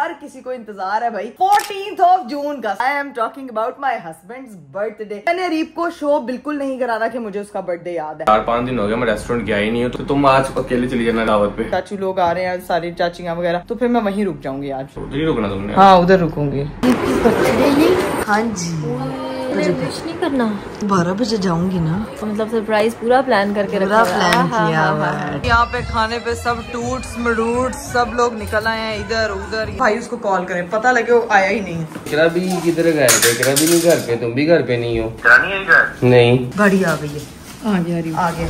हर किसी को इंतजार है भाई 14 जून का। I am talking about my husband's birthday. मैंने अरीब को शो बिल्कुल नहीं कराना कि मुझे उसका बर्थडे याद है। 4-5 दिन हो गया मैं रेस्टोरेंट गया ही नहीं हूँ, तो तुम आज अकेले चली जाना दावत पे। चाचू लोग आ रहे हैं, सारी चाचियां वगैरह, तो फिर मैं वहीं रुक जाऊंगी आज। उधर ही रुकना तुमने? हाँ उधर रुकूंगी। हाँ जी विश नहीं करना। 12 बजे जाऊंगी ना, मतलब सरप्राइज पूरा प्लान करके पूरा प्लान किया हुआ है। यहाँ पे खाने पे सब टूट्स मरूट्स सब लोग निकल आए हैं इधर उधर। भाई उसको कॉल करें, पता लगे वो आया ही नहीं। इकरा भी किधर गए थे? इकरा भी नहीं घर पे, तुम भी घर पे नहीं हो? नहीं है घर? नहीं, गाड़ी आ गई है। आ गया आ गया।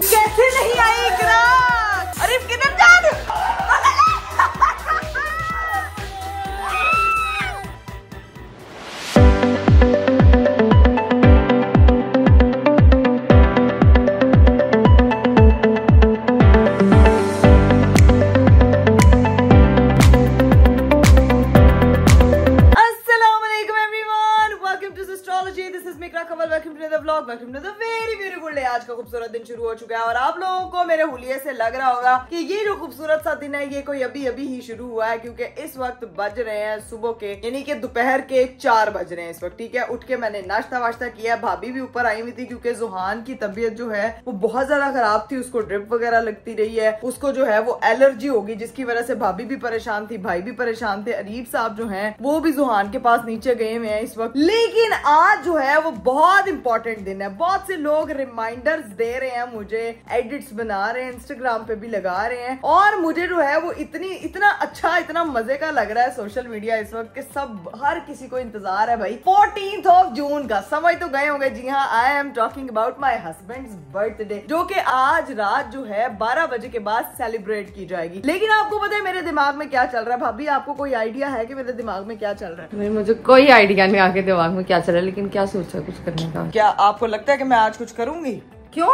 कैसे नहीं आई इकरा? अरे किधर जा रहे हो? आज का खूबसूरत दिन शुरू हो चुका है और आप लोगों को मेरे हुलिये से लग रहा होगा कि ये जो खूबसूरत सा दिन है ये कोई अभी अभी ही शुरू हुआ है, क्योंकि इस वक्त बज रहे हैं सुबह के यानी कि दोपहर के 4 बज रहे हैं इस वक्त। ठीक है, उठ के मैंने नाश्ता वाश्ता किया। भाभी भी ऊपर आई हुई थी क्योंकि जुहान की तबीयत जो है वो बहुत ज्यादा खराब थी, उसको ड्रिप वगैरह लगती रही है, उसको जो है वो एलर्जी होगी, जिसकी वजह से भाभी भी परेशान थी, भाई भी परेशान थे। अरीब साहब जो है वो भी जुहान के पास नीचे गए हुए हैं इस वक्त। लेकिन आज जो है वो बहुत इंपॉर्टेंट दिन है। बहुत से लोग रिमाइंडर्स दे रहे हैं मुझे, एडिट्स बना रहे हैं, इंस्टाग्राम पे भी लगा रहे हैं, और मुझे जो है वो इतना अच्छा इतना मजे का लग रहा है सोशल मीडिया इस वक्त के सब हर किसी को इंतजार है भाई 14 जून का। समझ तो गए होंगे, जी हाँ, I am talking about my husband's birthday, जो कि आज रात जो है 12 बजे के बाद सेलिब्रेट की जाएगी। लेकिन आपको पता है मेरे दिमाग में क्या चल रहा है? भाभी आपको कोई आइडिया है कि मेरे दिमाग में क्या चल रहा है? मुझे कोई आइडिया नहीं आके दिमाग में क्या चल रहा है, लेकिन क्या सोचा कुछ करने का? क्या आपको लगता है कि मैं आज कुछ करूंगी? क्यों?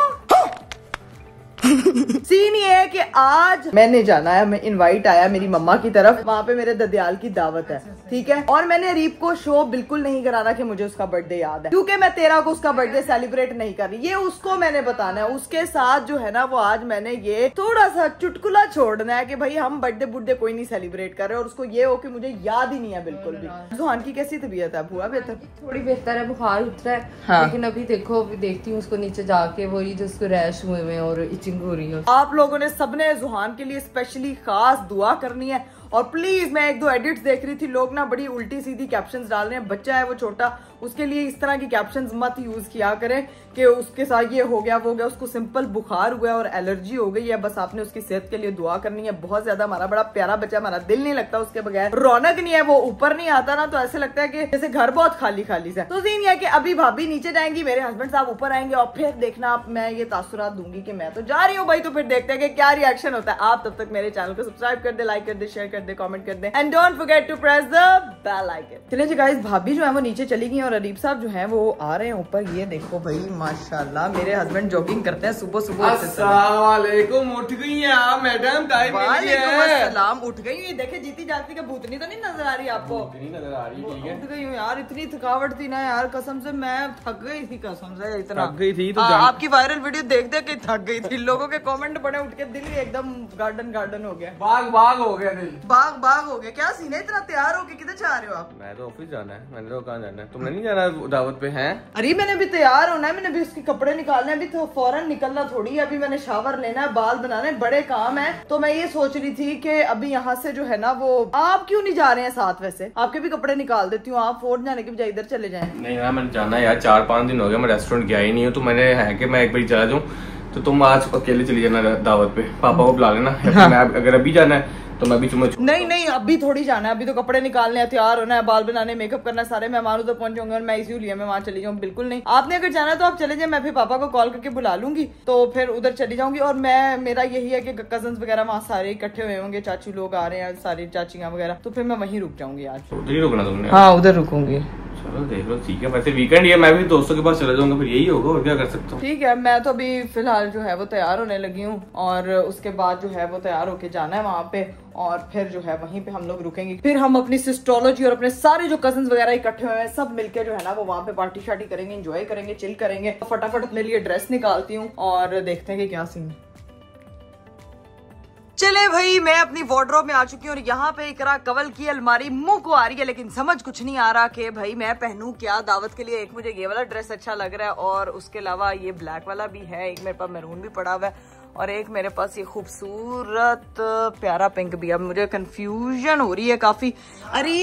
सीन ये है कि आज मैंने जाना है, मैं इनवाइट आया मेरी मम्मा की तरफ, वहाँ पे मेरे ददियाल की दावत है। ठीक है, और मैंने अरीब को शो बिल्कुल नहीं कराना कि मुझे उसका बर्थडे याद है, क्योंकि मैं 13 को उसका बर्थडे सेलिब्रेट नहीं कर रही। ये उसको मैंने बताना है। उसके साथ जो है ना वो आज मैंने ये थोड़ा सा चुटकुला छोड़ना है कि भाई हम बर्थडे बुड्डे कोई नहीं सेलिब्रेट कर रहे, और उसको ये हो कि मुझे याद ही नहीं है बिल्कुल भी। जुहान की कैसी तबीयत है? हुआ बेहतर? थोड़ी बेहतर है, बुखार उतरा है। हाँ। लेकिन अभी देखो, अभी देखती हूँ उसको नीचे जाके, वही जो उसको रैश हुए हैं और इचिंग हो रही है। आप लोगों ने सबने जुहान के लिए स्पेशली खास दुआ करनी है। और प्लीज, मैं 1-2 एडिट्स देख रही थी, लोग ना बड़ी उल्टी सीधी कैप्शंस डाल रहे हैं। बच्चा है वो छोटा, उसके लिए इस तरह की कैप्शंस मत यूज किया करें कि उसके साथ ये हो गया वो हो गया। उसको सिंपल बुखार हुआ है और एलर्जी हो गई है, बस आपने उसकी सेहत के लिए दुआ करनी है बहुत ज्यादा। हमारा बड़ा प्यारा बच्चा, हमारा दिल नहीं लगता उसके बगैर, रौनक नहीं है, वो ऊपर नहीं आता ना तो ऐसे लगता है कि जैसे घर बहुत खाली खाली सा। तो सीन है कि अभी भाभी नीचे जाएंगी, मेरे हस्बैंड साहब ऊपर आएंगे, और फिर देखना आप, मैं ये तासुरात दूंगी कि मैं तो जा रही हूँ भाई, तो फिर देखते हैं कि क्या रिएक्शन होता है। आप तब तक मेरे चैनल को सब्सक्राइब कर दे, लाइक कर दे, शेयर कर दे, कमेंट कर दे, and don't forget to press the bell icon. चलिए जी गाइस, भाभी जो है वो नीचे चली गई और अरीब साहब जो है वो आ रहे हैं ऊपर। ये देखो भाई माशाल्लाह, मेरे हस्बैंड जॉगिंग करते हैं सुबह सुबह। अस्सलामुअलैकुम, उठ गई हैं आप मैडम? टाइम वालेकुम, उठ गई हुई। देखे जीती जाती का भूतनी तो नहीं नजर आ रही आपको? नजर आ रही है। उठ गई हूँ यार, इतनी थकावट थी ना यार, कसम से मैं थक गई थी, कसम से इतना थक गई थी। तो आपकी वायरल वीडियो देख देख के थक गई थी। लोगों के कमेंट पड़े, उठ के दिल एकदम गार्डन गार्डन हो गया, बाग बाग हो गया दिल, बाग बाग हो गया। क्या सीन है, इतना तैयार होके किधर जा रहे हो आप? मैं तो ऑफिस जाना है। मैंने तो कहाँ जाना है? तुमने नहीं जाना दावत पे? हैं? अरे मैंने भी तैयार होना है, मैंने भी उसके कपड़े निकालने हैं, अभी तो फौरन निकलना थोड़ी है। अभी मैंने शावर लेना है, बाल बनाने, बड़े काम है। तो मैं ये सोच रही थी कि अभी यहाँ से जो है ना वो, आप क्यों नहीं जा रहे हैं साथ? वैसे आपके भी कपड़े निकाल देती हूँ, आप फौरन जाने के बजाय इधर चले जाएं। नहीं यार, मैंने जाना है यार, 4-5 दिन हो गया मैं रेस्टोरेंट गया ही नहीं हूँ, तो मैंने है कि मैं एक बार चला जाऊँ। तो तुम आज अकेले चली जाना दावत पे, पापा को बुला लेना। हाँ। मैं अगर अभी जाना है तो मैं भी नहीं अभी थोड़ी जाना है, अभी तो कपड़े निकालने हैं, तैयार होना है, बाल बनाने, मेकअप करना, सारे मेहमान उधर पहुंच होंगे और मैं इसीलिए मैं वहाँ चली जाऊँ। बिल्कुल नहीं, आपने अगर जाना है तो आप चले जाए, मैं फिर पापा को कॉल करके बुला लूंगी, तो फिर उधर चली जाऊंगी। और मैं, मेरा यही है कि कजन्स वगैरह वहाँ सारे इकट्ठे हुए होंगे, चाचू लोग आ रहे हैं, सारी चाचियां वगैरह, तो फिर मैं वहीं रुक जाऊंगी आज। उधर ही रुकना तुमने? हाँ उधर रुकूंगी। चलो देख लो, ठीक है। वैसे वीकेंड है, मैं भी दोस्तों के पास चला जाऊंगा, फिर यही होगा, और क्या कर सकता हूँ। ठीक है, मैं तो अभी फिलहाल जो है वो तैयार होने लगी हूँ, और उसके बाद जो है वो तैयार होके जाना है वहाँ पे, और फिर जो है वहीं पे हम लोग रुकेंगे। फिर हम अपनी सिस्टोलॉजी और अपने सारे जो कजन्स वगैरह इकट्ठे हुए हैं सब मिलके जो है ना वो वहाँ पे पार्टी शार्टी करेंगे, एंजॉय करेंगे, चिल करेंगे। फटाफट अपने लिए ड्रेस निकालती हूँ और देखते हैं कि क्या सीन है। चले भाई, मैं अपनी वार्डरोब में आ चुकी हूँ और यहाँ पे इकरा कवल की अलमारी मुंह को आ रही है, लेकिन समझ कुछ नहीं आ रहा कि भाई मैं पहनूं क्या दावत के लिए। एक मुझे ये वाला ड्रेस अच्छा लग रहा है और उसके अलावा ये ब्लैक वाला भी है, एक मेरे पास मैरून भी पड़ा हुआ है और एक मेरे पास ये खूबसूरत प्यारा पिंक भी। अब मुझे कंफ्यूजन हो रही है काफी। अरे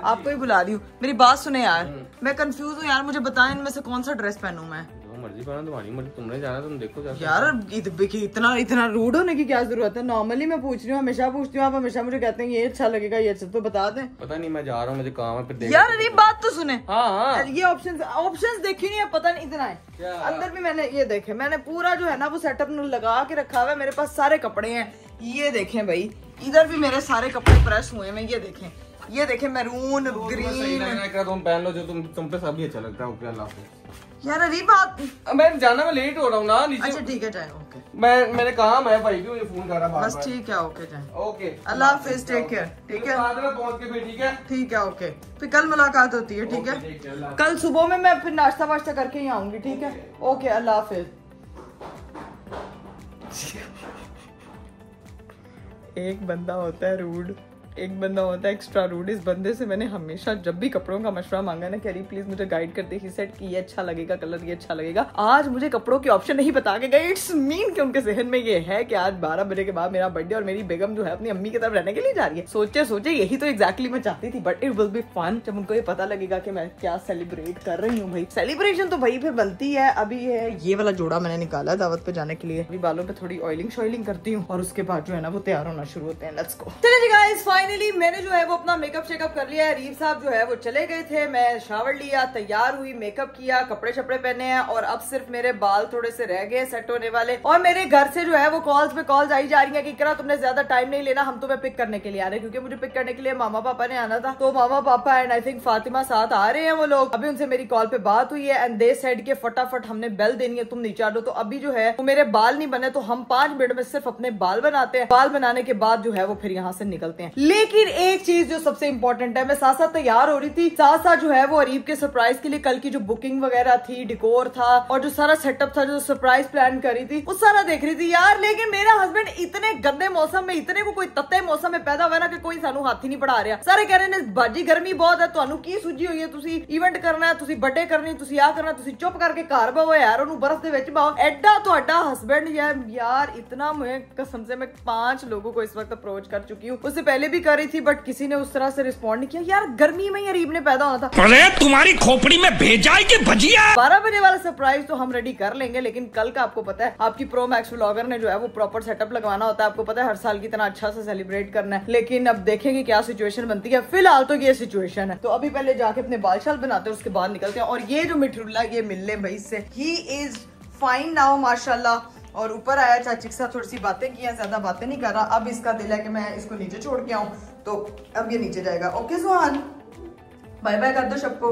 आपको ही बुला दी हूँ, मेरी बात सुने यार, मैं कंफ्यूज हूँ यार, मुझे बताएं इनमें से कौन सा ड्रेस पहनूं मैं। मर्जी पहना, तुम्हारी मर्जी, तुमने जाना तुम देखो यार। इतना रूड होने की क्या जरूरत है? नॉर्मली मैं पूछ रही हूँ, हमेशा पूछती हूँ, आप हमेशा मुझे कहते हैं ये अच्छा लगेगा ये अच्छा, तो बता दें। पता नहीं, मैं जा रहा हूँ, मुझे काम है फिर। यार अरे बात तो सुने। हाँ। ये ऑप्शंस देखी नहीं है, पता नहीं इतना है। अंदर भी मैंने ये देखे, मैंने पूरा जो है ना वो सेटअप लगा के रखा हुआ है। मेरे पास सारे कपड़े हैं, ये देखें भाई, इधर भी मेरे सारे कपड़े प्रेस हुए हैं। ये देखें मैरून ग्रीन। तुम पहन लो जो तुम पे सभी अच्छा लगता है। अल्लाह यार अरे बात, मैं जाना, मैं लेट हो रहा हूँ ना नीचे। अच्छा ठीक है जाए, ओके। मेरे काम है भाई, मुझे फोन कर रहा है बस ठीक है, ओके जाए, ओके, अल्लाह हाफिज, टेक केयर। ठीक है, बाद में पहुंच के फिर ठीक है, ओके। फिर कल मुलाकात होती है, ठीक है। कल सुबह में मैं फिर नाश्ता वाश्ता करके ही आऊंगी, ठीक है, ओके, अल्लाह हाफिज। एक बंदा होता है रूड, एक बंदा होता है एक्स्ट्रा रूड। इस बंदे से मैंने हमेशा जब भी कपड़ों का मशवरा मांगा ना कि अरे प्लीज मुझे गाइड कर दे, ही सेड कि ये अच्छा लगेगा कलर, ये अच्छा लगेगा। आज मुझे कपड़ों की ऑप्शन नहीं बता के गए। इट्स मीन कि उनके जहन में ये है कि आज 12 बजे के बाद मेरा बर्थडे और मेरी बेगम जो है अपनी अम्मी की तरफ रहने के लिए जा रही है। सोचे यही तो एग्जैक्टली मैं चाहती थी, but it will be fun जब उनको ये पता लगेगा कि मैं क्या सेलिब्रेट कर रही हूँ। भाई सेलिब्रेशन तो भाई फिर बनती है। अभी ये वाला जोड़ा मैंने निकाला है दावत पे जाने के लिए। अभी बालों पे थोड़ी ऑयलिंग शॉयलिंग करती हूँ और उसके बाद जो है ना वो तैयार होना शुरू होते हैं। Let's go. चलिए जी गाइस, फाइनली मैंने जो है वो अपना मेकअप शेकअप कर लिया है। रीफ साहब जो है वो चले गए थे, मैं शावर लिया, तैयार हुई, मेकअप किया, कपड़े शपड़े पहने हैं और अब सिर्फ मेरे बाल थोड़े से रह गए सेट होने वाले। और मेरे घर से जो है वो कॉल्स पे कॉल्स आई जा रही है कि इकरा तुमने ज्यादा टाइम नहीं लेना, हम तुम्हें पिक करने के लिए आ रहे हैं, क्योंकि मुझे पिक करने के लिए मामा पापा ने आना था। तो मामा पापा एंड आई थिंक फातिमा साथ आ रहे हैं वो लोग। अभी उनसे मेरी कॉल पे बात हुई है एंड दे सेड के फटाफट हमने बेल देनी है, तुम नीचे आ दो। तो अभी जो है वो मेरे बाल नहीं बने, तो हम 5 मिनट में सिर्फ अपने बाल बनाते हैं। बाल बनाने के बाद जो है वो फिर यहाँ से निकलते हैं। लेकिन एक चीज जो सबसे इंपॉर्टेंट है, मैं साथ साथ तैयार हो रही थी, साथ साथ जो है वो अरीब के सरप्राइज के लिए कल की जो बुकिंग वगैरह थी, डिकोर था और जो सारा सेटअप था, जो सरप्राइज प्लान करी थी, वो सारा देख रही थी यार। लेकिन मेरा हस्बैंड इतने गंदे मौसम में, इतने को कोई तत्ते मौसम में पैदा हुआ ना कि कोई सानू हाथ ही नहीं पढ़ा रहा। सारे कह रहे हैं बाजी गर्मी बहुत है, तुहानू की सूझी हुई है, तुसी इवेंट करना है, तुसी बर्थडे करनी, तुसी आ करना, तुसी चुप करके घर बहो यार, ओनू बर्फ दे विच बाओ। एडा तुहाडा हस्बैंड यार इतना, मैं कसम से मैं 5 लोगों को इस वक्त अप्रोच कर चुकी हूँ। उससे पहले भी कर रही थी बट किसी ने उस तरह से रिस्पॉन्ड नहीं किया। यार गर्मी में ही अरीब ने पैदा होना था। अरे तुम्हारी खोपड़ी में भेजा है कि भजिया। 12 बजे वाला सरप्राइज तो हम रेडी कर लेंगे, लेकिन कल का आपको पता है आपकी प्रो मैक्स व्लॉगर ने जो है वो प्रॉपर सेटअप लगवाना होता है। आपको पता है हर साल की तरह अच्छा से सेलिब्रेट करना है, लेकिन अब देखेंगे क्या सिचुएशन बनती है। फिलहाल तो ये सिचुएशन है, तो अभी पहले जाके अपने बाल शाल बनाते हैं, उसके बाद निकलते हैं। और ये जो मिठरुल्ला ये मिलने भाई से, ही इज फाइन नाउ माशाल्लाह। और ऊपर आया चाची के साथ थोड़ी सी बातें की, ज्यादा बातें नहीं कर रहा। अब इसका दिल है कि मैं इसको नीचे छोड़ के आऊं, तो अब ये नीचे जाएगा। ओके सुहान, बाय बाय कर दो सबको,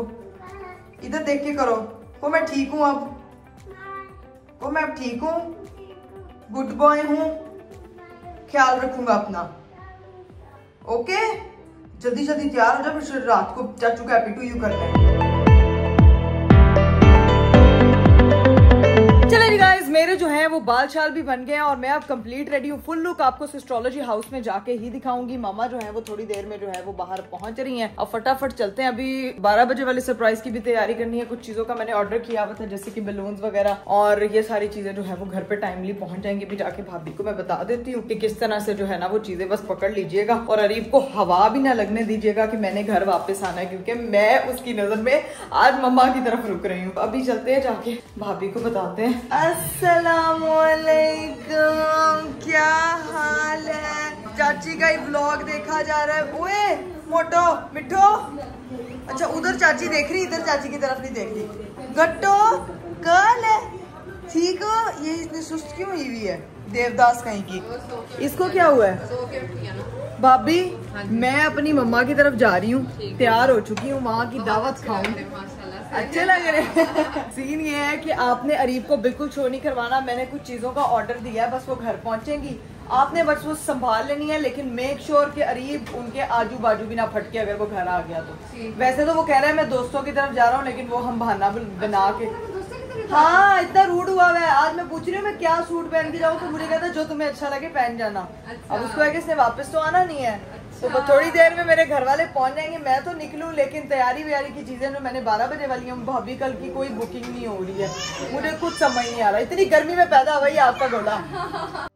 इधर देख के करो। को मैं ठीक हूँ, अब मैं ठीक हूँ, गुड बॉय हूँ, ख्याल रखूंगा अपना। ओके जल्दी जल्दी तैयार हो जाओ, फिर रात को चाचू का हैप्पी टू यू करना है। चले जी गाइस, मेरे जो है वो बाल शाल भी बन गए हैं और मैं अब कंप्लीट रेडी हूँ। फुल लुक आपको एस्ट्रोलॉजी हाउस में जाके ही दिखाऊंगी। मामा जो है वो थोड़ी देर में जो है वो बाहर पहुंच रही हैं। अब फटाफट चलते हैं। अभी 12 बजे वाले सरप्राइज की भी तैयारी करनी है। कुछ चीजों का मैंने ऑर्डर किया हुआ था, जैसे कि बलून्स वगैरह, और ये सारी चीजें जो है वो घर पे टाइमली पहुंच जाएंगी। भी जाके भाभी को मैं बता देती हूँ कि किस तरह से जो है ना वो चीजें बस पकड़ लीजिएगा और अरीब को हवा भी ना लगने दीजिएगा कि मैंने घर वापस आना है, क्योंकि मैं उसकी नजर में आज मम्मा की तरफ रुक रही हूँ। अभी चलते हैं, जाके भाभी को बताते हैं। अस्सलामुअलैकुम, क्या हाल है? चाची का ही व्लॉग देखा जा रहा है। ओए मोटो मिठो, अच्छा उधर चाची देख रही, इधर चाची की तरफ नहीं देख रही। गट्टो कल है, ठीक हो? ये इतनी सुस्त क्यों हुई हुई है? देवदास कहीं की। इसको क्या हुआ है? भाभी मैं अपनी मम्मा की तरफ जा रही हूँ, तैयार हो चुकी हूँ, वहाँ की दावत खाऊं। अच्छे लग रहे हैं। सीन ये है कि आपने अरीब को बिल्कुल शो नहीं करवाना। मैंने कुछ चीजों का ऑर्डर दिया है, बस वो घर पहुंचेंगी, आपने बस वो संभाल लेनी है, लेकिन मेक श्योर कि अरीब उनके आजू बाजू भी ना फटके अगर वो घर आ गया तो। वैसे तो वो कह रहा है मैं दोस्तों की तरफ जा रहा हूँ, लेकिन वो हम बहाना बना के हाँ इतना रूड हुआ है। आज मैं पूछ रही हूँ मैं क्या सूट पहन के जाऊँ, तो मुझे कहता जो तुम्हें अच्छा लगे पहन जाना। अब उसको है कि इसने वापस तो आना नहीं है, तो थोड़ी देर में मेरे घर वाले पहुंच जाएंगे, मैं तो निकलूं, लेकिन तैयारी व्यारी की चीजें जो मैंने 12 बजे वाली हूँ, भाभी कल की कोई बुकिंग नहीं हो रही है, मुझे कुछ समझ नहीं आ रहा, इतनी गर्मी में पैदा हुआ ही आपका घोड़ा।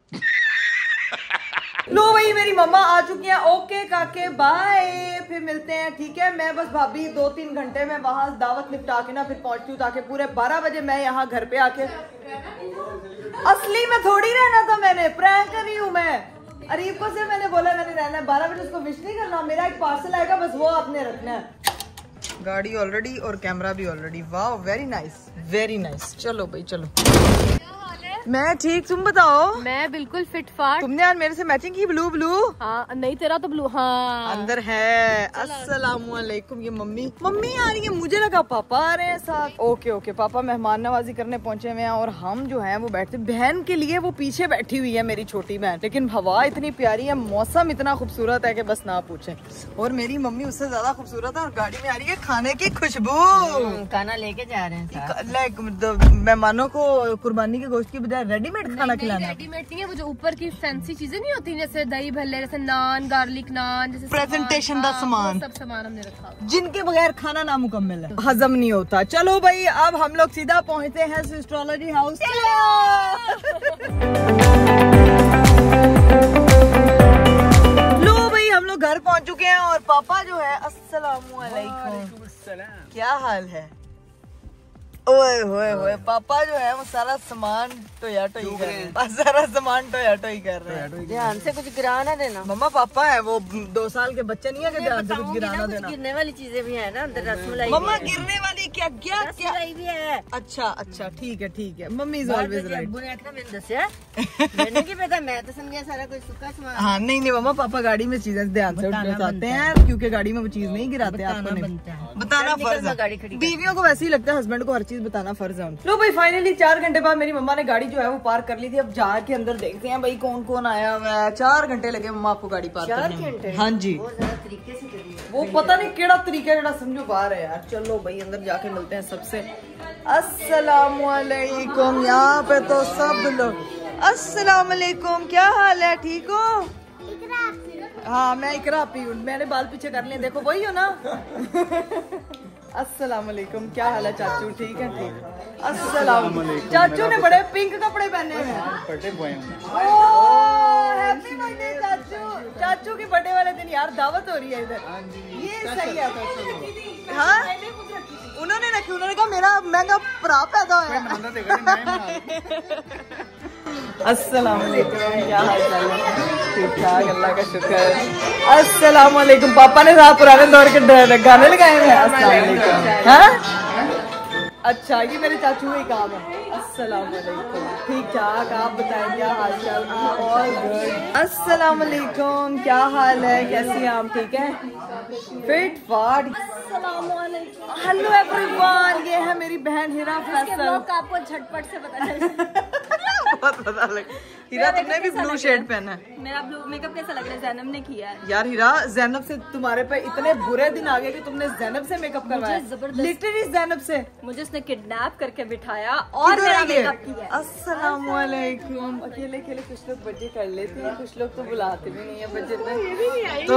लो भाई मेरी मम्मा आ चुकी हैं। ओके काके बाय, फिर मिलते हैं, ठीक है। मैं बस भाभी 2-3 घंटे में वहां दावत निपटा के ना फिर पहुंचती हूँ, ताकि पूरे 12 बजे मैं यहाँ घर पे आके, असली में थोड़ी रहना था, मैंने प्रैंक कर रही हूँ मैं। अरीब को सिर्फ मैंने बोला मैंने रहना है, 12 बजे उसको विश नहीं करना, मेरा एक पार्सल आएगा बस वो आपने रखना है। गाड़ी ऑलरेडी और कैमरा भी ऑलरेडी, वाह वेरी नाइस वेरी नाइस। चलो भाई चलो। मैं ठीक, तुम बताओ? मैं बिल्कुल फिट फाट। तुमने यार मेरे से मैचिंग की, ब्लू ब्लू। हाँ नहीं तेरा तो ब्लू, हाँ अंदर है। अस्सलामुअलैकुम। ये मम्मी आ रही है, मुझे लगा पापा आ रहे हैं साथ। ओके ओके, पापा मेहमान नवाजी करने पहुंचे हुए हैं और हम जो है वो बैठते, बहन के लिए वो पीछे बैठी हुई है मेरी छोटी बहन, लेकिन हवा इतनी प्यारी है, मौसम इतना खूबसूरत है कि बस ना पूछे। और मेरी मम्मी उससे ज्यादा खूबसूरत है और गाड़ी में आ रही है खाने की खुशबू, खाना लेके जा रहे हैं मेहमानों को। कुर्बानी के गोश्त की बजाय रेडीमेड खाना खिलाना। रेडीमेड नहीं है, वो जो ऊपर की फैंसी चीजें नहीं होती, जैसे दही भल्ले, जैसे नान, गार्लिक नान, जैसे प्रेजेंटेशन का सामान, सब सामान हमने रखा, जिनके बगैर खाना नामुकम्मल है, हजम नहीं होता। चलो भाई अब हम लोग सीधा पहुंचते हैं एस्ट्रोलॉजी हाउस। लो भाई हम लोग घर पहुंच चुके हैं और पापा जो है, अस्सलामुअलैकुम, क्या हाल है? ओए होए होए, पापा जो है वो सारा सामान टोया टोई कर रहे हैं, सारा सामान टोया टोई कर रहे हैं। ध्यान से कुछ गिरा ना देना। मम्मा पापा है वो 2 साल के बच्चे नहीं है कि ध्यान से कुछ गिरा ना देना। गिरने वाली चीजें भी है ना अंदर, रसमलाई। मम्मा गिरने वाली क्या क्या क्या भी है? अच्छा अच्छा ठीक है मम्मी इज ऑलवेज राइट। मैंने दसिया मैंने की पता, मैं तो समझा सारा कुछ सूखा सामान। हाँ नहीं मम्मा, पापा गाड़ी में चीजें ध्यान से उठाते हैं, क्योंकि गाड़ी में वो चीज नहीं गिराते। आपको बताना फर्ज है, बीवियों को वैसे ही लगता है, हस्बैंड को हर चीज बताना फर्ज है। लो भाई फाइनली 4 घंटे बाद मेरी मम्मा ने गाड़ी जो है वो पार्क कर ली थी। अब जाके अंदर देखते हैं भाई कौन कौन आया हुआ है। 4 घंटे लगे मम्मा आपको गाड़ी पार्क करने में। हाँ जी, वो पता नहीं केड़ा तरीका जरा समझो बाहर है यार। चलो भाई अंदर जाके मिलते हैं सबसे। अस्सलामुअलैकुम, यहाँ पे तो सब लोग। अस्सलामुअलैकुम, क्या हाल है, ठीक हो? हाँ मैं इकरा पी हूँ, मैंने बाल पीछे कर लिए, देखो वही हो ना। अस्सलामुअलैकुम, क्या हाल है चाचू, ठीक है? ठीक। अस्सलामुअलैकुम। चाचू ने बड़े पिंक कपड़े पहने हैं। हैप्पी बर्थडे चाचू। चाचू की बर्थडे वाले दिन यार दावत हो रही है इधर, ये सही है। हाँ उन्होंने रखी, उन्होंने कहा मेरा महंगा भरा पैदा है। अस्सलामुअलैकुम, क्या हाल चाल है? ठीक ठाक, अल्लाह का शुक्र। अस्सलामुअलैकुम, पापा ने साथ पुराने दौर के गाने लगाए हुए हैं। अस्सलामुअलैकुम। हाँ अच्छा, ये मेरे चाचू ही काम है। अस्सलामुअलैकुम, ठीक ठाक, आप बताएं क्या हाल चाल? All good. अस्सलामुअलैकुम, क्या हाल है, कैसी हैं आप, ठीक है? फिट फाट। हेलो एवरीवन, ये है मेरी बहन हिरा फैसल। आपको झटपट से पता चल बहुत पता लगा। हीरा तुमने भी ब्लू शेड पहना है। मेरा ब्लू मेकअप कैसा लग रहा है? जैनब ने किया है यार। हीरा जैनब से तुम्हारे पे इतने बुरे दिन आ गए कि तुमने जैनब से मेकअप करवाया। लिटरली जैनब से मुझे उसने किडनैप करके बिठाया और मेरा मेकअप किया। अस्सलामुअलैकुम। अकेले अकेले कुछ लोग बर्थडे कर लेते हैं, कुछ लोग तो बुलाते भी नहीं है बर्थडे पे। तो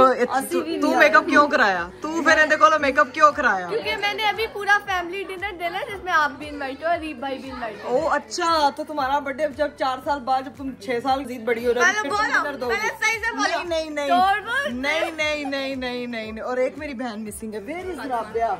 तू मेकअप क्यों कराया? तू फिर देखो मेकअप क्यों कराया? क्योंकि मैंने अभी पूरा फैमिली डिनर देना है जिसमें आप भी इनवाइट हो, अरीब भाई भी इनवाइट हो। ओह अच्छा, तो तुम्हारा बर्थडे जब 4 साल बाद, जब तुम 6 साल जीत बड़ी हो रही नहीं। और एक मेरी बहन मिसिंग है। Where is Rabia?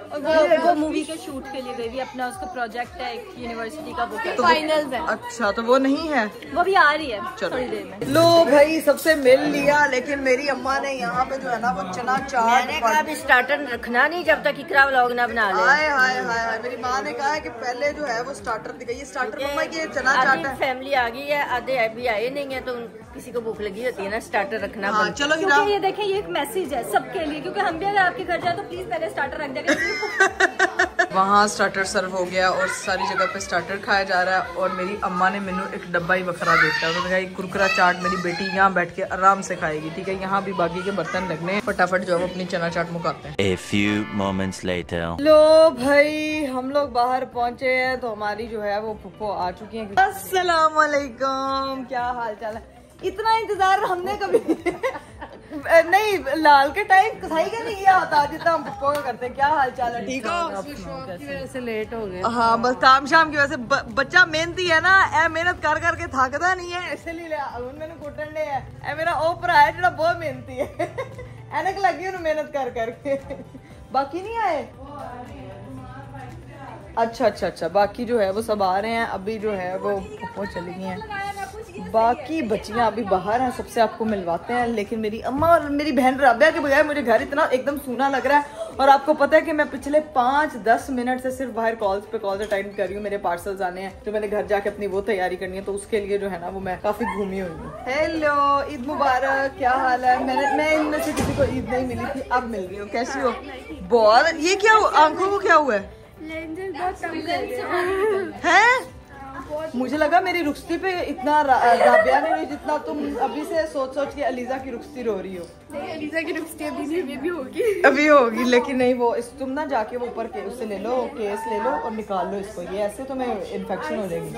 वो मूवी के शूट के लिए गई थी, अपना उसका प्रोजेक्ट है एक यूनिवर्सिटी का, वो फाइनल्स है। अच्छा तो वो नहीं है, वो भी आ रही है थोड़ी देर में। लो भाई सबसे मिल लिया, लेकिन मेरी अम्मा ने यहाँ पे जो है ना वो चना चाट, मैंने कहा अभी स्टार्टर रखना नहीं जब तक इकरा व्लॉग ना बना ले। हाय हाय हाय, मेरी माँ ने कहा है कि पहले जो है वो स्टार्टर दिखाइए। स्टार्टर मम्मा की चना चाट है। फैमिली आ गई है, आधे अभी आए नहीं है, तो किसी को भूख लगी होती है ना, स्टार्टर रखना। हाँ, चलो ये देखिए, ये एक मैसेज है सबके लिए, क्योंकि हम भी अगर आपके घर जाए तो प्लीज पहले स्टार्टर रख देगा। वहाँ स्टार्टर सर्व हो गया और सारी जगह पे स्टार्टर खाया जा रहा है। और मेरी अम्मा ने मैंने एक डब्बा ही बखरा देता है। उन्होंने कहा कुरकुरा चाट मेरी बेटी यहाँ बैठ के आराम से खाएगी। ठीक है, यहाँ भी बाकी के बर्तन लगने हैं, फटाफट जो है अपनी चना चाट मुकाते हैं। A few moments later. लो भाई, हम लोग बाहर पहुँचे हैं तो हमारी जो है वो फुप्पो आ चुकी है। अस्सलाम वालेकुम, क्या हाल चाल है? इतना इंतजार हमने कभी नहीं, लाल के टाइम कसाई का नहीं किया होता जितना हम पप्पो का करते हैं। क्या हाल चाल है? ठीक हो? की वजह से लेट हो गए। हाँ, बस काम शाम की वजह से बच्चा मेहनती है ना, ए मेहनत कर करके थकता नहीं है, इसलिए मैंने कुटने है। ए मेरा ओपरा है जो बहुत मेहनती है एनक लगी उन्हें मेहनत कर करके। बाकी नहीं आए? अच्छा, बाकी जो है वो सब आ रहे हैं। अभी जो है वो चली गई हैं, बाकी बच्चियां अभी बाहर हैं, सबसे आपको मिलवाते हैं। लेकिन मेरी अम्मा और मेरी बहन राबिया के बगैर मुझे घर इतना एकदम सूना लग रहा है। और आपको पता है कि मैं पिछले 5-10 मिनट से सिर्फ बाहर कॉल्स अटेंड कर रही हूँ। मेरे पार्सल्स आने हैं तो मैंने घर जाके अपनी वो तैयारी करनी है, तो उसके लिए जो है ना वो मैं काफी घूमी हुई हूँ। हेलो, ईद मुबारक, क्या हाल है? मैं इनमें से किसी को ईद नहीं मिली थी, अब मिल रही हूँ। कैसी हो? बहुत। ये क्या आंखों को क्या हुआ है? मुझे लगा मेरी रुखसती पे इतना राबिया ने नहीं जितना तुम अभी से सोच के अलीजा की रुखसती रो रही हो। अलीजा की रुखसती अभी होगी, अभी होगी, लेकिन नहीं, वो तुम ना जाके वो ऊपर के उससे ले लो, केस ले लो और निकाल लो इसको। ये ऐसे तुम्हें इन्फेक्शन हो जाएगी।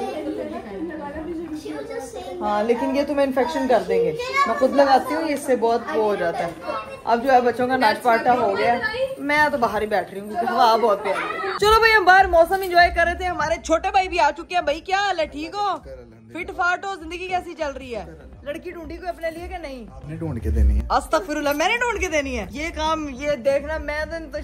हाँ, लेकिन ये तुम्हें इन्फेक्शन कर देंगे। मैं खुद लगाती हूँ, इससे बहुत वो हो जाता है। अब जो है बच्चों का नाच पाटा हो गया, मैं तो बाहर ही बैठ रही हूँ क्योंकि हवा बहुत प्यारी है। चलो भाई, हम बाहर मौसम एंजॉय कर रहे थे। हमारे छोटे भाई भी आ चुके हैं। भाई क्या हाल है? ठीक हो? फिट फाट हो? जिंदगी कैसी चल रही है? लड़की ढूंढी को अपने लिए कि नहीं? आपने ढूंढ के देनी है। अस्तगफिरुल्लाह, मैंने ढूंढ के देनी है? ये काम ये देखना, मैं तो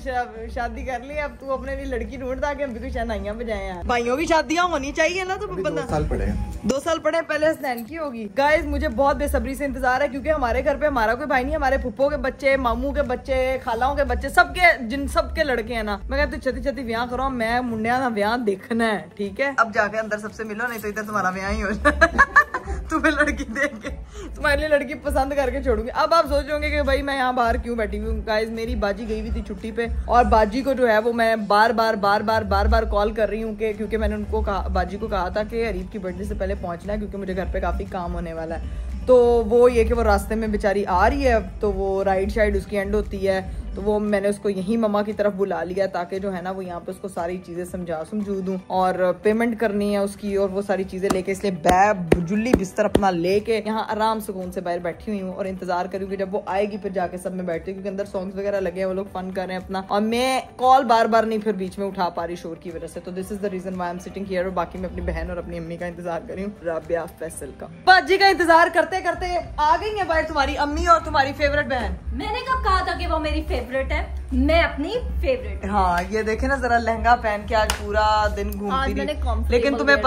शादी कर ली, अब तू अपने लिए लड़की ढूंढ ताकि हम भी कुछ शहनाइयां बजाएं यार। भाइयों की शादियां होनी चाहिए ना, तो बंदा 2 साल पड़े 2 साल पढ़े, पहले हसनैन की होगी। गाइस, मुझे बहुत बेसब्री से इंतजार है क्योंकि हमारे घर पे हमारा कोई भाई नहीं, हमारे फुप्पो के बच्चे, मामू के बच्चे, खालाओं के बच्चे, सबके लड़के हैं ना। मैं कहती छती छती ब्याह करो, मैं मुंडिया का ब्याह देखना है। ठीक है, अब जाके अंदर सबसे मिलो, नहीं तो इधर तुम्हारा ब्याह ही हो जाए। तुम्हें लड़की देख के तुम्हारे लिए लड़की पसंद करके छोड़ूंगी। अब आप सोचोगे कि भाई मैं यहाँ बाहर क्यों बैठी हूँ। गाइस, मेरी बाजी गई हुई थी छुट्टी पे और बाजी को जो है वो मैं बार बार कॉल कर रही हूँ क्योंकि मैंने उनको बाजी को कहा था कि अरीब की बर्थडे से पहले पहुंचना है क्योंकि मुझे घर पे काफी काम होने वाला है। तो वो ये कि वो रास्ते में बेचारी आ रही है, तो वो राइट साइड उसकी एंड होती है, तो वो मैंने उसको यहीं मम्मा की तरफ बुला लिया ताकि जो है ना वो यहाँ पे उसको सारी चीजें समझू दूं और पेमेंट करनी है उसकी और वो सारी चीजें लेके, इसलिए बैग जुल्ली बिस्तर अपना लेके यहाँ आराम सुकून से बाहर बैठी हुई हूँ और इंतजार करूँगी जब वो आएगी फिर जाके सब में बैठती हूँ क्योंकि अंदर सॉन्ग्स वगैरह लगे हैं, वो लोग फन कर रहे हैं अपना और मैं कॉल बार नहीं फिर बीच में उठा पा रही शोर की वजह से। तो this is the reason why I am sitting here. और बाकी मैं अपनी बहन और अपनी अम्मी का इंतजार कर रही हूँ, राबिया फैसल का। बाजी का इंतजार करते करते आ गई है बाहर तुम्हारी अम्मी और तुम्हारी फेवरेट बहन। मैंने कब कहा था कि वो मेरी फेवरेट है? मैं अपनी फेवरेट। हाँ, ये देखे ना जरा, लहंगा पहन के आज पूरा दिन घूमती रही। लेकिन तुम्हें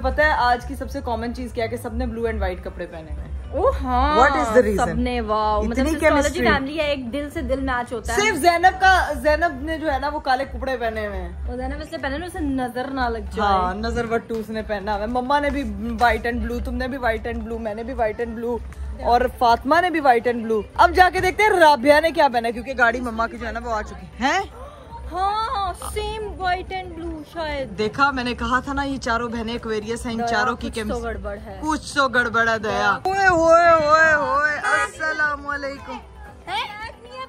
पता है आज की सबसे कॉमन चीज क्या है कि सबने ब्लू एंड व्हाइट कपड़े पहने हैं। ओह हाँ, What is the reason? सबने वाव, मतलब सिस्टोलॉजी फैमिली है, एक दिल से दिल मैच होता है। सिर्फ ज़ैनब ने जो है ना वो काले कपड़े पहने हुए हैं। तो ज़ैनब इसलिए पहने उसे नजर ना लग जाए। हाँ, नजर वट्टू उसने पहना हुआ है। मम्मा ने भी व्हाइट एंड ब्लू, तुमने भी व्हाइट एंड ब्लू, मैंने भी व्हाइट एंड ब्लू और फातिमा ने भी व्हाइट एंड ब्लू। अब जाके देखते हैं राबिया ने क्या पहना क्योंकि गाड़ी मम्मा की जो है ना वो आ चुकी है। हाँ, सेम व्हाइट एंड ब्लू शायद। देखा, मैंने कहा था ना ये चारों बहनें एक्वेरियस हैं, इन चारों की कुछ तो गड़बड़ है, कुछ तो गड़बड़ है। दया ओए अस्सलाम वालेकुम।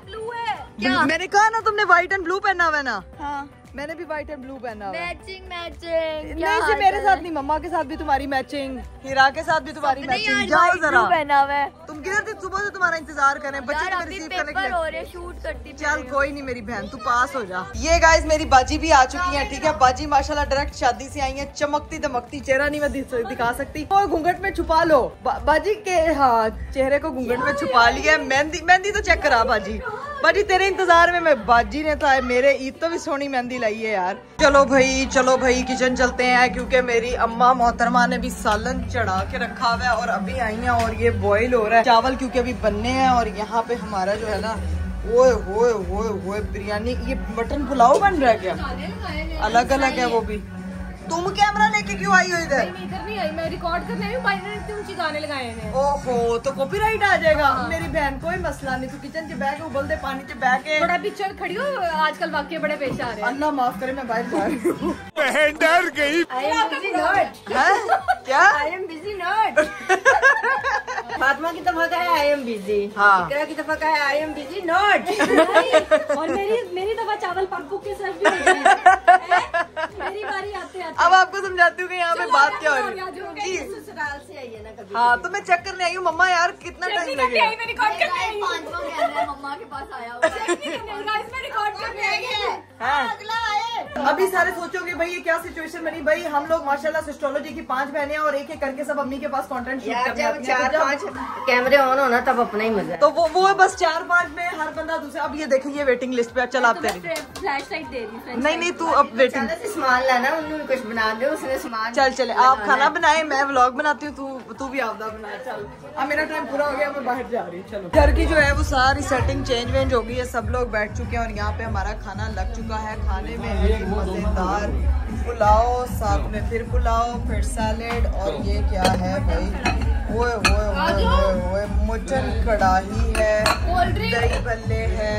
ब्लू है क्या? मैंने कहा ना तुमने व्हाइट एंड ब्लू पहना हुआ है ना। हाँ, मैंने भी व्हाइट एंड ब्लू पहना हुआ है। मैचिंग नहीं जी, मेरे साथ नहीं, मम्मा के साथ भी तुम्हारी मैचिंग, हीरा के साथ भी तुम्हारी मैचिंग। जाओ जरा, पहना हुआ है। तुम किधर थी? सुबह से तुम्हारा इंतजार कर रहे हैं, बच्चे ने रिसीव करने के लिए शूट करती। चल कोई नहीं मेरी बहन, तू पास हो जा। ये गाइस मेरी बाजी भी आ चुकी है। ठीक है, बाजी माशाल्लाह डायरेक्ट शादी से आई है, चमकती दमकती, चेहरा नहीं मैं दिखा सकती और घूंघट में छुपा लो बाजी के। हाँ, चेहरे को घूंघट में छुपा लिया। मेहंदी तो चेक करा बाजी तेरे इंतजार में मैं। बाजी ने तो मेरे ईद तो भी सोनी मेहंदी लाई है यार। चलो भाई किचन चलते हैं क्योंकि मेरी अम्मा मोहतरमा ने भी सालन चढ़ा के रखा हुआ है और अभी आई है और ये बॉईल हो रहा है चावल क्योंकि अभी बनने हैं। और यहाँ पे हमारा जो है ना ओए बिरयानी, ये मटन पुलाव बन रहा है क्या? अलग अलग है वो भी। तुम कैमरा लेके क्यों आई हो इधर? नहीं इधर नहीं आई, मैं रिकॉर्ड करने आई हूँ। भाई ने इतने ऊंचे गाने लगाए हैं। ओहो, तो कॉपीराइट आ जाएगा। मेरी बहन कोई मसला नहीं, तू किचन च बैठ के उबलते पानी च बैठ के बड़ा पिक्चर खड़ी हो, आजकल वाकई बड़े पेश आ रहे हैं। अल्लाह माफ करे, मैं बाहर जा रही हूँ। डर गई। I am busy not। क्या? I am busy not। Fatima की तरफ का है I am busy। हाँ। इकरा की तरफ का है I am busy not। और मेरी दफा चावल पक पुक के सर्व भी हो गए हैं। मेरी बारी आते आते। अब आपको समझाती हूँ कि यहाँ पे बात क्या हो रही है। ससुराल से आई है ना कभी। हाँ, तो मैं चेक करने आई हूँ। मम्मा यार कितना टाइम लगेगा? मैं रिकॉर्ड करने आई हूँ। मम्मा के पास आया हूँ। इसमें रिकॉर्ड करने आई है। अगला आए। अभी सारे सोचोगे भाई ये क्या सिचुएशन बनी। भाई हम लोग माशाल्लाह सिस्ट्रोलॉजी की 5 बहनें और एक एक करके सब अम्मी के पास कंटेंट शूट करने आती हैं। जब 4-5 कैमरे ऑन होना तब अपना ही मजा। तो वो बस 4-5 में हर बंदा दूसरा। अब ये देखिए ये वेटिंग लिस्ट पे। चल आप तेरी फ्लैश लाइट दे रही। नहीं तू अब वेटिंग सामान लाना, उन्होंने कुछ बना दे, उसने सामान। चल आप खाना बनाए, मैं व्लॉग बनाती हूँ, तू भी आपदा बना। चल अब मेरा टाइम पूरा हो गया, मैं बाहर जा रही हूँ। चलो घर की जो है वो सारी सेटिंग चेंज वेंज हो गई है, सब लोग बैठ चुके हैं और यहाँ पे हमारा खाना लग चुका है। खाने में एक मजेदार पुलाव, साथ में फिर पुलाव, फिर सैलेड और ये क्या है भाई, वो मटन कढ़ाई है, दही भल्ले है,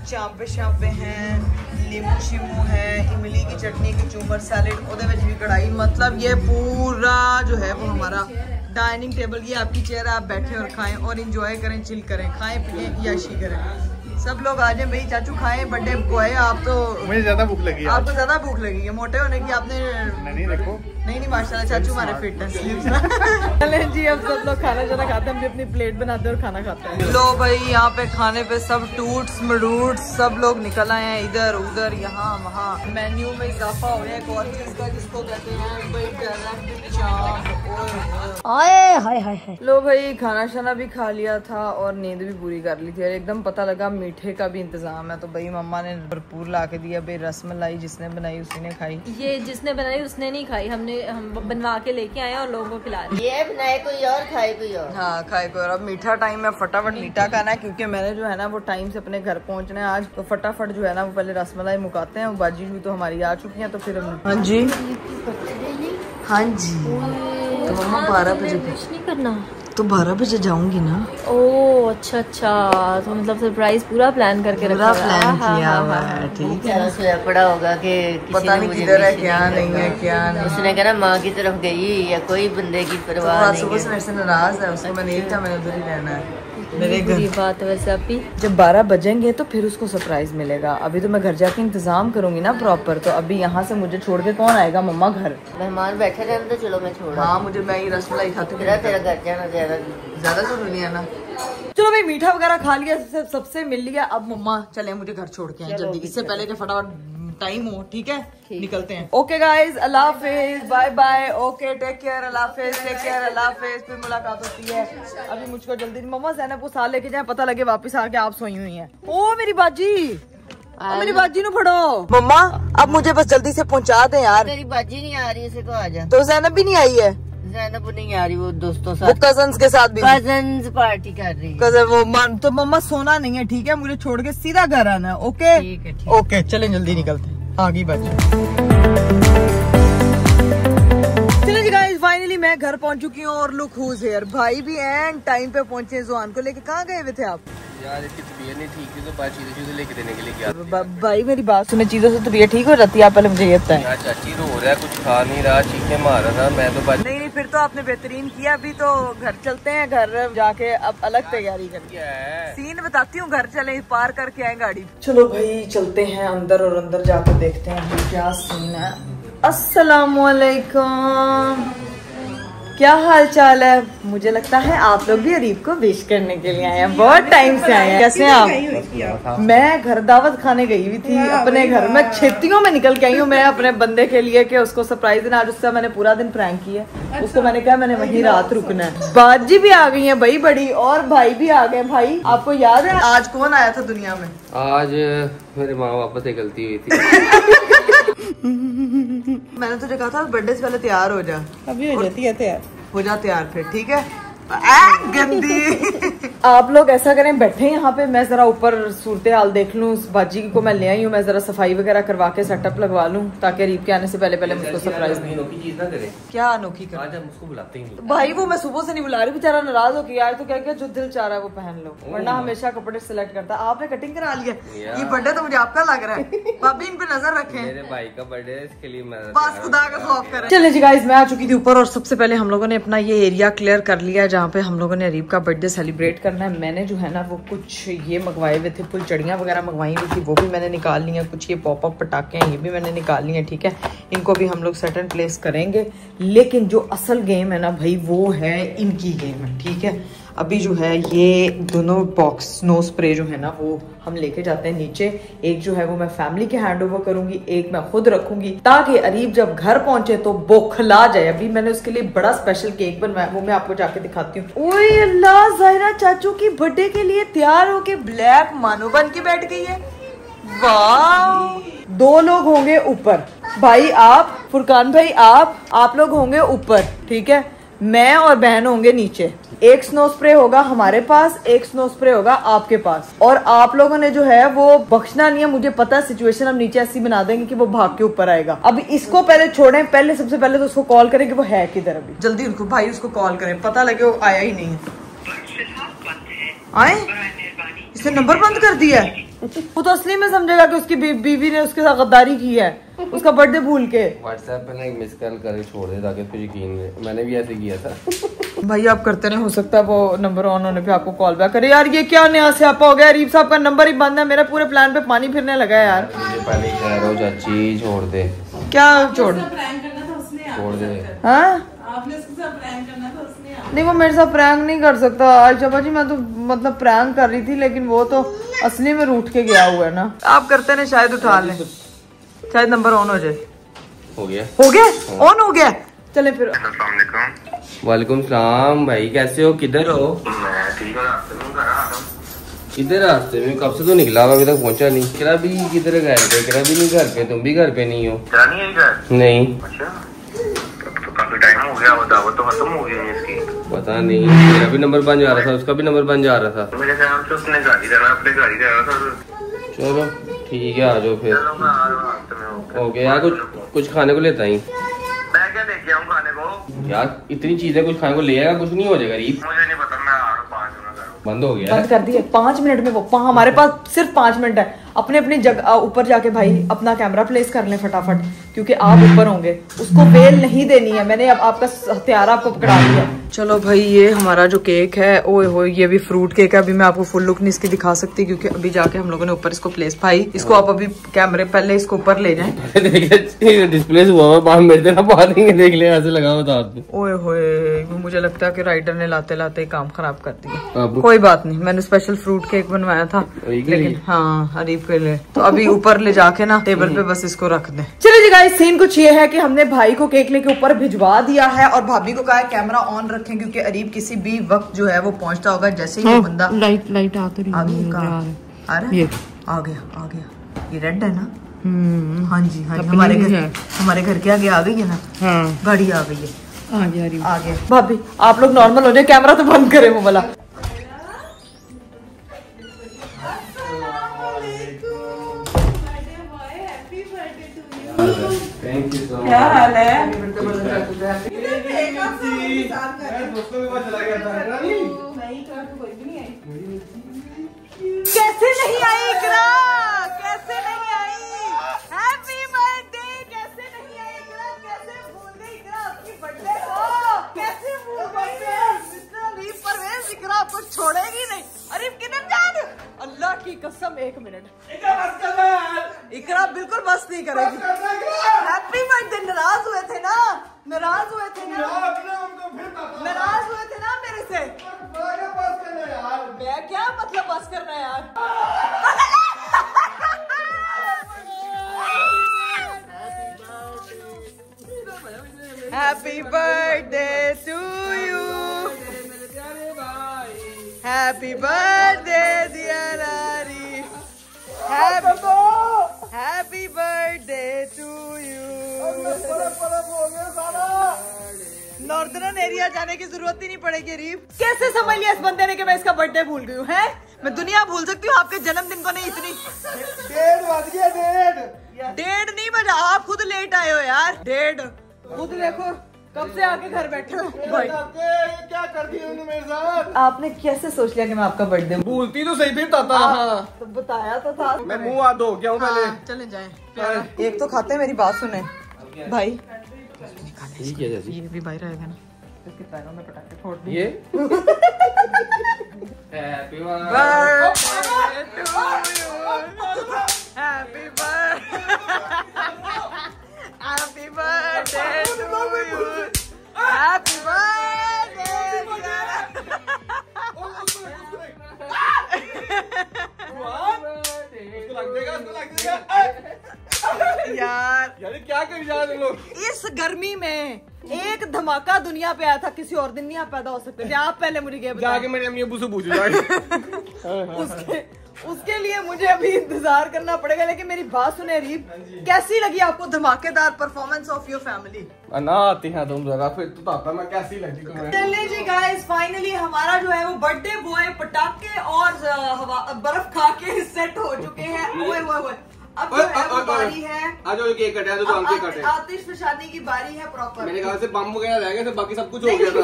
चांपे शांपे हैं, नींबू शिमू है, इमली की चटनी की चूमर सैलेड ओदे में भी कढ़ाई। मतलब ये पूरा जो है वो हमारा डाइनिंग टेबल। ये आपकी चेयर, आप बैठे और खाएं और इंजॉय करें, चिल करें, खाएं पिएं, याशी करें। सब लोग आ जाए भाई, चाचू खाएं, बर्थडे बॉय। आप तो मुझे ज्यादा भूख लगी है। आपको ज्यादा भूख लगी है, मोटे होने की आपने नहीं देखो। नहीं माशाल्लाह चाचू हमारे फिटनेस। चले जी अब सब लोग खाना जाना खाते हैं, हम भी अपनी प्लेट बनाते हैं और खाना खाते हैं। लो भाई यहाँ पे खाने पे सब टूट्स मरूट्स सब लोग निकल आए हैं, इधर उधर यहाँ वहाँ। मेन्यू में इजाफा हो गया एक और चीज का जिसको कहते हैं भाई डायरेक्ट चाप। लो भाई खाना शाना भी खा लिया था और नींद भी पूरी कर ली थी और एकदम पता लगा मीठे का भी इंतजाम है, तो भाई मम्मा ने भरपूर ला के दिया। भाई रसमलाई जिसने बनाई उसी ने खाई। ये जिसने बनाई उसने नहीं खाई, हम बनवा के लेके आए और लोगों को खिला रहे। ये बनाए कोई और, खाए कोई और। हाँ खाए कोई और। अब मीठा टाइम है, फटाफट मीठा खाना है क्योंकि मैंने जो है ना वो टाइम से अपने घर पहुंचना है आज। तो फटाफट जो है ना वो पहले रसमलाई मुकाते हैं। बाजी भी तो हमारी आ चुकी है, तो फिर हम। हाँ जी हाँ जी। तो मम्मा 12 बजे नहीं करना तो 12 बजे जाऊंगी ना। ओह अच्छा तो मतलब सरप्राइज पूरा प्लान करके पूरा प्लान किया हुआ है, ठीक है। सोया पड़ा होगा कि पता नहीं किधर है, क्या नहीं है, क्या नहीं। उसने कहना माँ की तरफ गई या कोई बंदे की परवाह नहीं। सुबह से मेरे से नाराज है, उसको मैंने नहीं था, मैंने उधर ही रहना है मेरे घर। बात है वैसे अभी जब 12 बजेंगे तो फिर उसको सरप्राइज मिलेगा। अभी तो मैं घर जाके इंतजाम करूंगी ना प्रॉपर। तो अभी यहाँ से मुझे छोड़ के कौन आएगा? मम्मा घर मेहमान बैठे रहने तो चलो मैं छोड़। हाँ मुझे, मैं ही रसमलाई खाती हूँ। तेरा घर जाना ज्यादा जरूरी है ना। चलो भाई मीठा वगैरह खा लिया, सबसे मिल लिया। अब मम्मा चले मुझे घर छोड़ के आए जल्दी, इससे पहले कि फटाफट टाइम हो। ठीक है निकलते हैं। ओके गाइज अल्लाह हाफिज, bye bye. Okay take care, Allah हाफिज, टेक केयर, अल्लाह हाफिज। फिर मुलाकात होती है। अभी मुझको जल्दी मम्मा ज़ैनब को साथ लेके जाए, पता लगे वापस आके आप सोई हुई हैं। ओ मेरी बाजी, मेरी बाजी नु फड़ो। मम्मा अब मुझे बस जल्दी से पहुंचा दे यार। तेरी बाजी नहीं आ रही, इसे तो आ जा। तो ज़ैनब भी नहीं आई है? ज़ैनब नहीं आ रही, वो दोस्तों वो कजन्स के साथ भी कजन्स पार्टी कर रही है। कजन वो मान तो मम्मा सोना नहीं है, ठीक है? मुझे छोड़ के सीधा घर आना है। ओके ठीक है। ओके चलें जल्दी निकलते हैं। आगे बच चलिए जी गाइस, फाइनली मैं घर पहुंच चुकी हूँ और लुक हुज हियर। भाई भी एंड टाइम पे पहुंचे। जुआन को लेके कहाँ गए हुए थे आप? यार इसकी तबीयत नहीं ठीक थी तो बात चीजें लेके देने के लिए गया। भाई मेरी बात सुने, चीजों से तबीयत ठीक हो जाती है? आप पहले मुझे ये बताएं। यार चाची रो रहा है, कुछ खा नहीं रहा, चीखें मार रहा था। मैं तो नहीं फिर तो आपने बेहतरीन किया। अभी तो घर चलते हैं, घर जाके अब अलग तैयारी करिए। सीन बताती हूँ, घर चले पार करके आए गाड़ी। चलो भाई चलते हैं अंदर और अंदर जाकर देखते हैं क्या सीन है। अस्सलामुअलैकुम, क्या हाल चाल है? मुझे लगता है आप लोग भी अरीब को विश करने के लिए आए हैं, बहुत टाइम से आए हैं। कैसे हैं आप? मैं घर दावत खाने गई हुई थी अपने घर में, छेतियों में निकल के आई हूँ मैं अपने बंदे के लिए कि उसको सरप्राइज देना। आज उसका मैंने पूरा दिन प्रैंक किया। उसको मैंने कहा मैंने वहीं रात रुकना है। बाजी भी आ गई है भाई बड़ी, और भाई भी आ गए। भाई आपको याद है आज कौन आया था दुनिया में? आज मेरे माँ बाप से गलती हुई थी। मैंने तुझे कहा था बर्थडे से पहले तैयार हो जा। अभी हो जाती है तैयार, हो जा तैयार फिर, ठीक है? गंदी। आप लोग ऐसा करें, बैठे यहाँ पे, मैं जरा ऊपर सूरत हाल देख लूँ। बाजी को मैं ले आई हूँ, मैं जरा सफाई वगैरह करवा के सेटअप लगवा लूँ ताकि अरीब के आने से पहले मुझको सरप्राइज नहीं। अनोखी चीज ना करे। क्या अनोखी कर? आज हम उसको बुलाते हैं भाई वो मैं सुबह से नहीं बुला रही, बेचारा नाराज हो गया यार। तो क्या जो दिल चाह रहा है वो पहन लो, वरना हमेशा कपड़े सिलेक्ट करता है। आपने कटिंग करा लिया, ये बर्थडे तो मुझे आपका लग रहा है। भाभी इन पे नजर रखें, मेरे भाई का बर्थडे है, इसके लिए मैं बस खुदा का खौफ करें। चलिए जी गाइस, मैं आ चुकी थी ऊपर और सबसे पहले हम लोगों ने अपना ये एरिया क्लियर कर लिया जहाँ पे हम लोगों ने अरीब का बर्थडे सेलिब्रेट करना है। मैंने जो है ना वो कुछ ये मंगवाए हुए थे, फुलचड़ियाँ वगैरह मंगवाई हुई थी, वो भी मैंने निकाल ली हैं। कुछ ये पॉपअप पटाखे हैं, ये भी मैंने निकाल ली हैं। ठीक है, इनको भी हम लोग सेट एंड प्लेस करेंगे। लेकिन जो असल गेम है ना भाई, वो है इनकी गेम है। ठीक है, अभी जो है ये दोनों बॉक्स स्नो स्प्रे जो है ना वो हम लेके जाते हैं नीचे। एक जो है वो मैं फैमिली के हैंड ओवर करूंगी, एक मैं खुद रखूंगी ताकि अरीब जब घर पहुंचे तो बौखला जाए। अभी मैंने उसके लिए बड़ा स्पेशल केक बनवाया, वो मैं आपको जाके दिखाती हूँ। ओए अल्लाह, ज़ाहिरा चाचू की बर्थडे के लिए तैयार होके ब्लैक मानो बन के बैठ गई है। वाह, 2 लोग होंगे ऊपर, भाई आप, फुरकान भाई आप लोग होंगे ऊपर। ठीक है, मैं और बहन होंगे नीचे। एक स्नो स्प्रे होगा हमारे पास, एक स्नो स्प्रे होगा आपके पास। और आप लोगों ने जो है वो बख्शना नहीं है, मुझे पता है सिचुएशन हम नीचे ऐसी बना देंगे कि वो भाग के ऊपर आएगा। अब इसको पहले छोड़ें, पहले सबसे पहले तो उसको कॉल करें कि वो है किधर। अभी जल्दी उनको भाई उसको कॉल करें, पता लगे वो आया ही नहीं है। आए, इसने नंबर बंद कर दिया है। वो तो असली में समझेगा कि उसकी बीवी ने उसके साथ गद्दारी की है, उसका बर्थडे भूल के। व्हाट्सएप पे ना एक मिस कॉल करके छोड़ दे ताकि उसको यकीन रहे। मैंने भी ऐसे किया था। भाई आप करते नहीं, हो सकता है वो नंबर ऑन होने पे आपको कॉल बैक करे। यार ये क्या नया स्यापा हो गया, अरीब साहब का नंबर ही बंद है। मेरे पूरे प्लान पे पानी फिरने लगा है यार। मुझे पहले ही कह रहा हूँ चाची छोड़ दे। क्या छोड़ दे? हाँ नहीं, वो मेरे साथ प्रैंक नहीं कर सकता। आयशा जी मैं तो मतलब प्रैंक कर रही थी, लेकिन वो तो असली में रूठ के गया हुआ है ना। आप करते ना, शायद उठा लें, शायद नंबर ऑन हो जाए। हो गया ऑन हो गया। चले फिर। वालेकुम सलाम भाई, कैसे हो, किधर हो? किधर रास्ते में? कब से तो निकला हुआ, अभी तक पहुंचा नहीं। किरा भी किधर गए थे? किरा भी नहीं घर पे, तुम भी घर पे नहीं हो? नहीं। अच्छा, तो काफी टाइम हो गया, दावत तो खत्म हो गई है इसकी। पता नहीं, मेरा भी नंबर बन जा रहा था, उसका भी नंबर बन जा रहा था। मेरे ख्याल से उसने गाड़ी जाना, अपने गाड़ी जा रहा था। चलो ठीक है, आ जाओ फिर। ओके यार, कुछ खाने को लेता ही। मैं क्या लेके आऊँ खाने को? यार इतनी चीजें, कुछ खाने को ले आएगा, कुछ नहीं हो जाएगा। मुझे नहीं पता, मैं आ रहा हूँ 5 मिनट। बंद हो गया, बंद कर दिए 5 मिनट में। वो हमारे पास सिर्फ 5 मिनट है। अपने अपनी जगह ऊपर जाके भाई अपना कैमरा प्लेस कर लें फटाफट, क्योंकि आप ऊपर होंगे। उसको बेल नहीं देनी है, मैंने अब आपका हथियार आपको पकड़ा दिया। चलो भाई, ये हमारा जो केक है, ओए हो, ये भी फ्रूट केक है। अभी मैं आपको फुल लुक नहीं इसकी दिखा सकती, क्योंकि अभी जाके हम लोगों ने ऊपर इसको प्लेस। भाई इसको आप अभी कैमरे पहले इसको ऊपर ले जाएं। डिस्प्ले हुआ मेरे ना देख ले, ऐसे लगा बता। ओए होए, मुझे लगता है कि राइडर ने लाते लाते काम खराब कर दिया। कोई बात नहीं, मैंने स्पेशल फ्रूट केक बनवाया था, लेकिन हाँ अरीब के लिए। तो अभी ऊपर ले जाके ना टेबल पे बस इसको रख दें। चलिए जी गाइस, सीन कुछ ये है कि हमने भाई को केक लेके ऊपर भिजवा दिया है और भाभी को कहा है कैमरा ऑन रखें, क्योंकि अरीब किसी भी वक्त जो है वो पहुंचता होगा। जैसे ही वो बंदा लाइट आ तो रही है, आ गया। ये रेड है ना? हाँ जी हाँ जी, हमारे घर के आगे आ गई है ना। हाँ, गाड़ी आ गई है, आ गया। भाभी आप लोग नॉर्मल हो जाए, कैमरा तो बंद करें वो वाला। Thank you so much. क्या हाल है? कैसे नहीं आई इकरा? कैसे नहीं आई? Happy birthday! कैसे नहीं आई इकरा? कैसे भूल गई इकरा आपकी बर्थडे को? कैसे भूल गई? मिस्टर अरीब परवेज, इकरा आपको छोड़ेगी नहीं। अरीब किधर जान? अल्लाह की कसम, 1 मिनट। इकरा बिल्कुल बस नहीं करेगी। Happy birthday! नाराज हुए थे ना, नाराज हुए थे ना मेरे से। मैं क्या मतलब बस करना यार? Happy birthday to you, happy birthday dear Aari, happy birthday to you. Northern area जाने की जरूरत ही नहीं पड़ेगी। रीफ कैसे समझ लिया इस बंदे ने कि मैं इसका बर्थडे भूल गई हूँ? है मैं दुनिया भूल सकती हूँ, आपके जन्मदिन को नहीं। इतनी 1:30 बज गया। 1:30 नहीं बजा, आप खुद लेट आए हो यार। 1:30 खुद देखो कब से आके घर बैठे हो भाई। क्या कर दिया मेरे साथ? आपने कैसे सोच लिया कि मैं आपका बर्थडे भूलती तो सही फिर ताता। हाँ। तो बताया तो था। मैं मुंह हाथ धो गया हूँ पहले। चले जाए। एक तो खाते हैं, मेरी बात सुने भाई। ये भी बाहर आएगा ना, इसके पैरों में पटाखे फोड़ दिए। Happy Happy birthday to you. Happy यार क्या कर जा रहे लोग? इस गर्मी में एक धमाका दुनिया पे आया था, किसी और दिन नहीं आप पैदा हो सकते थे। आप पहले मुझे ये बताओ। जाके मेरे अम्मी अब्बू से पूछ जाके। उसके लिए मुझे अभी इंतजार करना पड़ेगा। लेकिन मेरी बात सुने रीप, कैसी लगी आपको धमाकेदार परफॉर्मेंस ऑफ योर फैमिली? ना आती हैं तुम जरा, फिर तो ताता मैं कैसी लगी तुम्हें? चलिए जी गाइस, फाइनली हमारा जो है वो बर्थडे बॉय पटाखे और बर्फ खा के सेट हो चुके हैं। ओए ओए ओए, अब जो है वो बारी है। आज जो केक कटा है तो केक कटे। आतिश फशानी की बारी है प्रॉपर। मैंने कहा से बम वगैरह रह गए थे, बाकी सब कुछ हो गया था।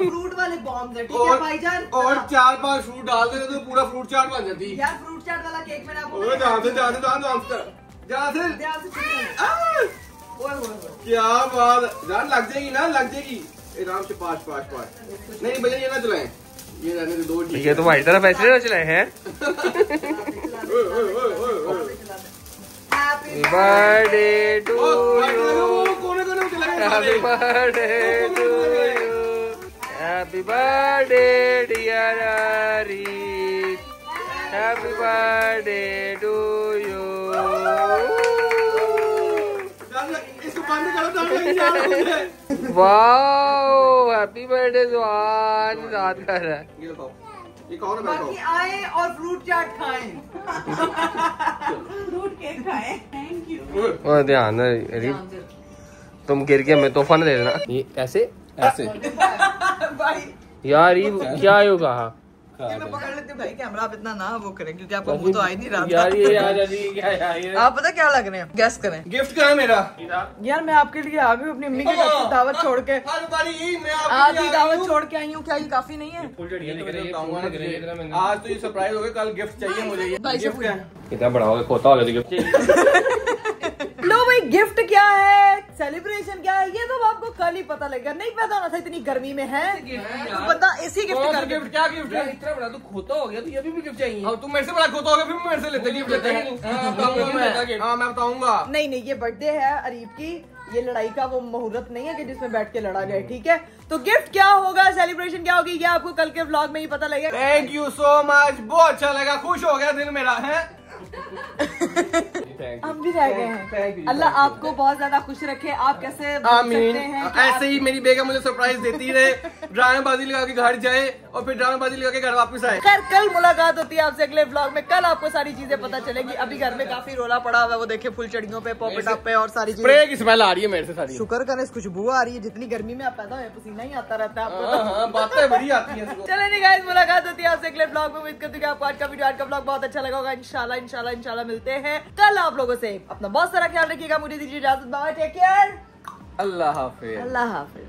फ्रूट वाले बॉम्ब है, ठीक है भाईजान। और 4-5 फ्रूट डाल देते तो पूरा फ्रूट चाट बन जाती। यार फ्रूट चाट वाला केक मैंने आपको क्या बात जान, लग जाएगी ना, लग जाएगी आराम से। 5 नहीं भैया ये ना चलाएं, ये रहने दे 2 ये तो हमारी तरफ ऐसे चलाए हैं। हैप्पी बर्थडे टू यू, कोने में चलाएं। Happy birthday to you, happy birthday dear Harish, happy birthday to you. इसको बंद करो। वाओ, हैप्पी बर्थडे जुआन, याद कर रहा है। ये बताओ, ये कौन है? बाकी आए और फ्रूट चाट खाएं। फ्रूट केक खाएं। Thank you. और ध्यान तुम गिर के हमें तोहफा न दे देना। ये ऐसे ऐसे भाई यार ये क्या ही होगा? ये मैं पकड़ लेती हूँ भाई, कैमरा आप इतना ना वो करें क्योंकि आपका मुंह तो आ ही नहीं रहा। यार ये क्या यार, आप पता क्या लग रहे हैं, गैस करें। गिफ्ट क्या है मेरा? यार मैं आपके लिए आ गई अपनी अम्मी के घर से दावत छोड़ के। हर बारी मैं आधी दावत छोड़ के आई हूँ, क्या ये काफी नहीं है? आज तो ये सरप्राइज हो गया, कल गिफ्ट चाहिए मुझे। ये गिफ्ट क्या है? कितना बड़ा होगा, खोता होगा गिफ्ट। लो भाई, गिफ्ट क्या है, सेलिब्रेशन क्या है, ये तो आपको कल ही पता लगेगा। नहीं पता होना था इतनी गर्मी में है तो बंदा ऐसी गिफ्ट कर। गिफ्ट क्या गिफ्ट है? इतना बड़ा तो खोता हो गया तो ये भी गिफ्ट चाहिए। अब तुम मेरे से बड़ा खोता हो गया, फिर मेरे से लेते गिफ्ट लेते हैं। हाँ मैं बताऊंगा। नहीं नहीं, ये बर्थडे है अरीब की, ये लड़ाई का वो मुहूर्त नहीं है कि जिसमें बैठ के लड़ा जाए, ठीक है? तो गिफ्ट क्या होगा, सेलिब्रेशन क्या होगी, ये आपको कल के व्लॉग में ही पता लगेगा। थैंक यू सो मच, बहुत अच्छा लगा, खुश हो गया दिल मेरा है। हम भी रह गए हैं। अल्लाह आपको बहुत ज्यादा खुश रखे। आप कैसे आमीन। सकते हैं ऐसे ही मेरी बेगम मुझे सरप्राइज देती रहे, ड्रामेबाजी लगा के घर जाए और फिर ड्रामेबाजी लगा के घर वापस आए। खैर कल मुलाकात होती है आपसे अगले व्लॉग में। कल आपको सारी चीजें पता चलेंगी। अभी घर में काफी रोला पड़ा हुआ है, वो देखे फुलचड़ियों पे, पॉपटअप पे और सारी चीजें। स्प्रे की स्मेल आ रही है मेरे से सारी। शुक्र करें खुशबू आ रही है, जितनी गर्मी में आप पैदा हुए पसीना ही आता रहता है आपको। हाँ बातें बड़ी आती हैं। चले नहीं गाइस, मुलाकात होती है आपसे अगले ब्लॉग में। उम्मीद करती हूँ आपको आज का वीडियो, आज का ब्लॉग बहुत अच्छा लगा होगा। इंशाल्लाह इंशाल्लाह इंशाल्लाह मिलते हैं कल आप लोगों से। अपना बहुत सारा ख्याल रखिएगा, मुझे दीजिए इजाजत, बाय, टेक केयर, अल्लाह हाफिज। अल्लाह हाफिज।